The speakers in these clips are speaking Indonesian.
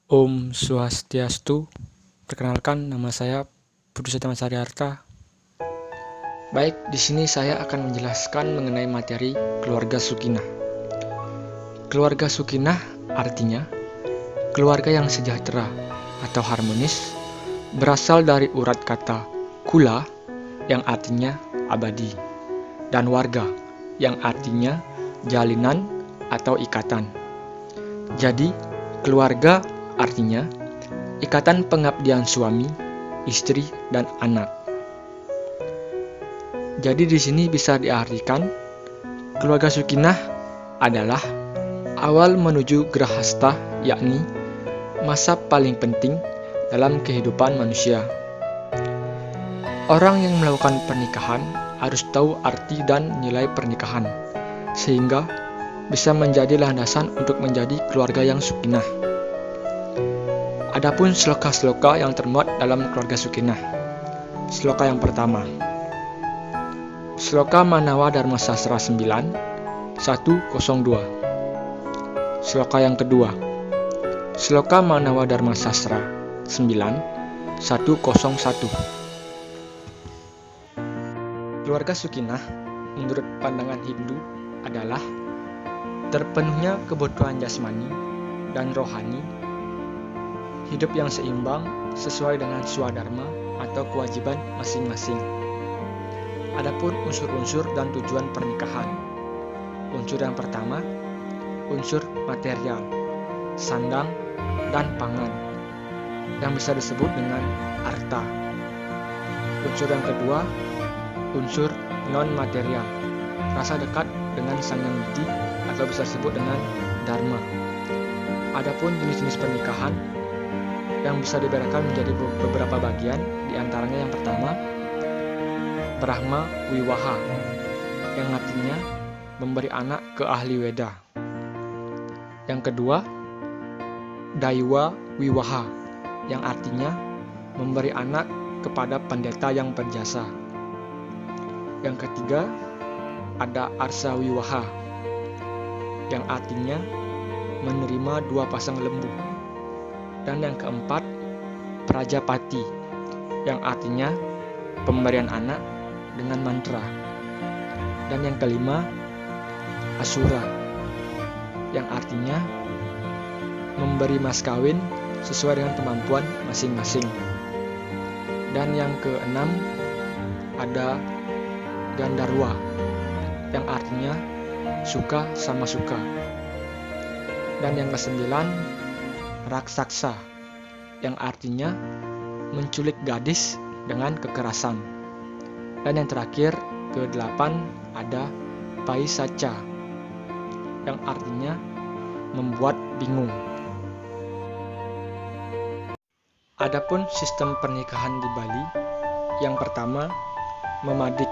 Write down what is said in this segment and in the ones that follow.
Om Swastiastu. Perkenalkan, nama saya Budi Satyama Harta. Baik, di sini saya akan menjelaskan mengenai materi keluarga Sukinah. Keluarga Sukinah artinya keluarga yang sejahtera atau harmonis, berasal dari urat kata kula yang artinya abadi, dan warga yang artinya jalinan atau ikatan. Jadi, keluarga artinya ikatan pengabdian suami, istri, dan anak. Jadi di sini bisa diartikan keluarga Sukinah adalah awal menuju grahasta, yakni masa paling penting dalam kehidupan manusia. Orang yang melakukan pernikahan harus tahu arti dan nilai pernikahan, sehingga bisa menjadi landasan untuk menjadi keluarga yang Sukinah. Adapun sloka-sloka yang termuat dalam keluarga Sukinah. Sloka yang pertama, Sloka Manawa Dharma Sastra 9, 102. Sloka yang kedua, Sloka Manawa Dharma Sastra 9, 101. Keluarga Sukinah menurut pandangan Hindu adalah terpenuhnya kebutuhan jasmani dan rohani, hidup yang seimbang sesuai dengan swadharma atau kewajiban masing-masing. Adapun unsur-unsur dan tujuan pernikahan. Unsur yang pertama, unsur material, sandang dan pangan, yang bisa disebut dengan arta. Unsur yang kedua, unsur non-material, rasa dekat dengan sang yang widi atau bisa disebut dengan dharma. Adapun jenis-jenis pernikahan yang bisa dibedakan menjadi beberapa bagian, diantaranya yang pertama, Brahma Wiwaha, yang artinya memberi anak ke ahli Weda. Yang kedua, Daiwa Wiwaha, yang artinya memberi anak kepada pendeta yang berjasa. Yang ketiga, ada Arsa Wiwaha, yang artinya menerima dua pasang lembu. Dan yang keempat, Prajapati, yang artinya pemberian anak dengan mantra. Dan yang kelima, Asura, yang artinya memberi mas kawin sesuai dengan kemampuan masing-masing. Dan yang keenam, ada Gandarwa, yang artinya suka sama suka. Dan yang kesembilan, Raksasa, yang artinya menculik gadis dengan kekerasan. Dan yang terakhir, ke-8, ada Paisaca, yang artinya membuat bingung. Adapun sistem pernikahan di Bali, yang pertama, Memadik,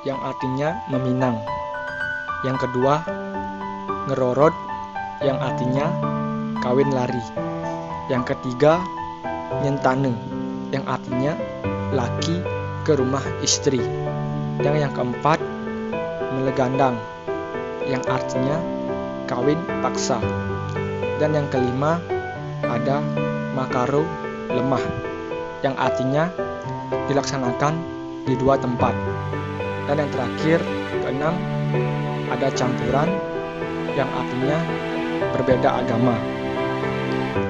yang artinya meminang. Yang kedua, Ngerorod, yang artinya kawin lari. Yang ketiga, Nyentane, yang artinya laki ke rumah istri. Dan yang keempat, Melegandang, yang artinya kawin paksa. Dan yang kelima, ada Makaro Lemah, yang artinya dilaksanakan di dua tempat. Dan yang terakhir, keenam, ada Campuran, yang artinya berbeda agama.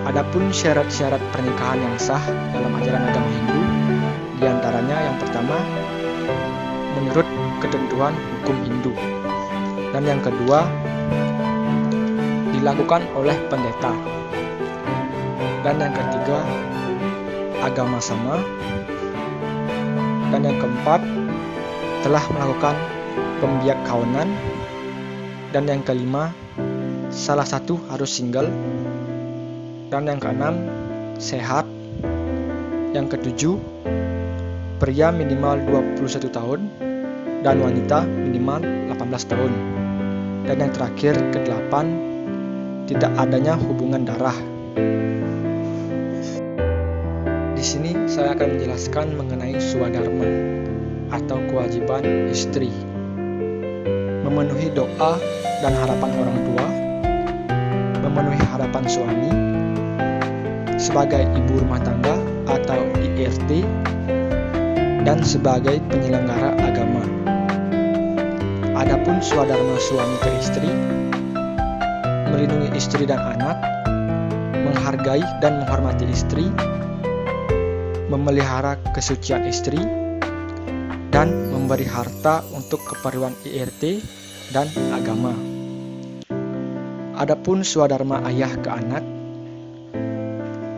Adapun syarat-syarat pernikahan yang sah dalam ajaran agama Hindu, diantaranya yang pertama, menurut ketentuan hukum Hindu. Dan yang kedua, dilakukan oleh pendeta. Dan yang ketiga, agama sama. Dan yang keempat, telah melakukan pembiak kawinan. Dan yang kelima, salah satu harus single. Dan yang keenam, sehat. Yang ketujuh, pria minimal 21 tahun dan wanita minimal 18 tahun. Dan yang terakhir, ke-8, tidak adanya hubungan darah. Di sini saya akan menjelaskan mengenai swadharma atau kewajiban istri. Memenuhi doa dan harapan orang tua, memenuhi harapan suami, sebagai ibu rumah tangga atau IRT, dan sebagai penyelenggara agama. Adapun swadharma suami ke istri, melindungi istri dan anak, menghargai dan menghormati istri, memelihara kesucian istri, dan memberi harta untuk keperluan IRT dan agama. Adapun swadharma ayah ke anak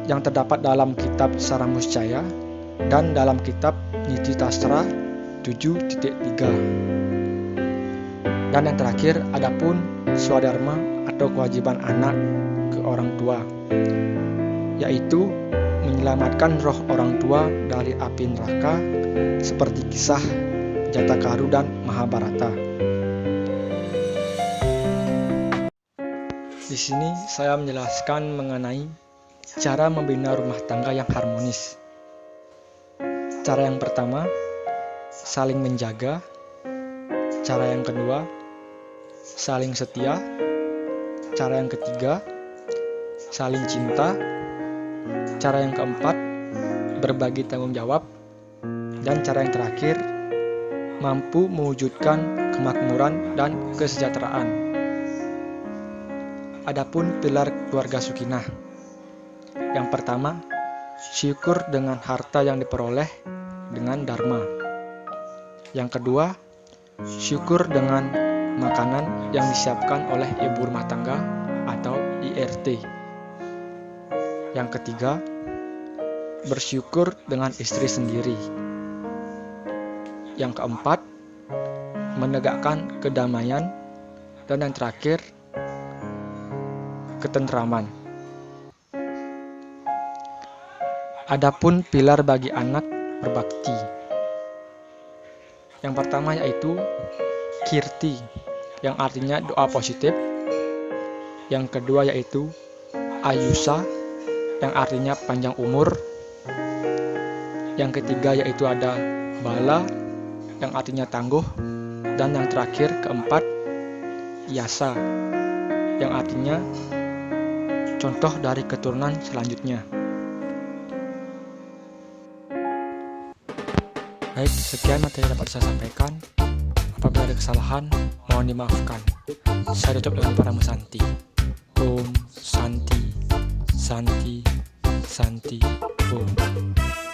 yang terdapat dalam kitab Saramuscaya dan dalam kitab Niti Tastra 7.3. Dan yang terakhir, adapun swadharma atau kewajiban anak ke orang tua, yaitu menyelamatkan roh orang tua dari api neraka seperti kisah Jatakaru dan Mahabharata. Di sini saya menjelaskan mengenai cara membina rumah tangga yang harmonis. Cara yang pertama, saling menjaga. Cara yang kedua, saling setia. Cara yang ketiga, saling cinta. Cara yang keempat, berbagi tanggung jawab. Dan cara yang terakhir, mampu mewujudkan kemakmuran dan kesejahteraan. Adapun pilar keluarga Sukinah. Yang pertama, syukur dengan harta yang diperoleh dengan dharma. Yang kedua, syukur dengan makanan yang disiapkan oleh ibu rumah tangga atau IRT. Yang ketiga, bersyukur dengan istri sendiri. Yang keempat, menegakkan kedamaian. Dan yang terakhir, ketentraman. Adapun pilar bagi anak berbakti. Yang pertama yaitu kirti, yang artinya doa positif. Yang kedua yaitu ayusa, yang artinya panjang umur. Yang ketiga yaitu ada bala, yang artinya tangguh. Dan yang terakhir, keempat, yasa, yang artinya contoh dari keturunan selanjutnya. Baik, sekian materi yang dapat saya sampaikan. Apabila ada kesalahan, mohon dimaafkan. Saya tutup dengan para Santi. Om Santi, Santi, Santi, Om.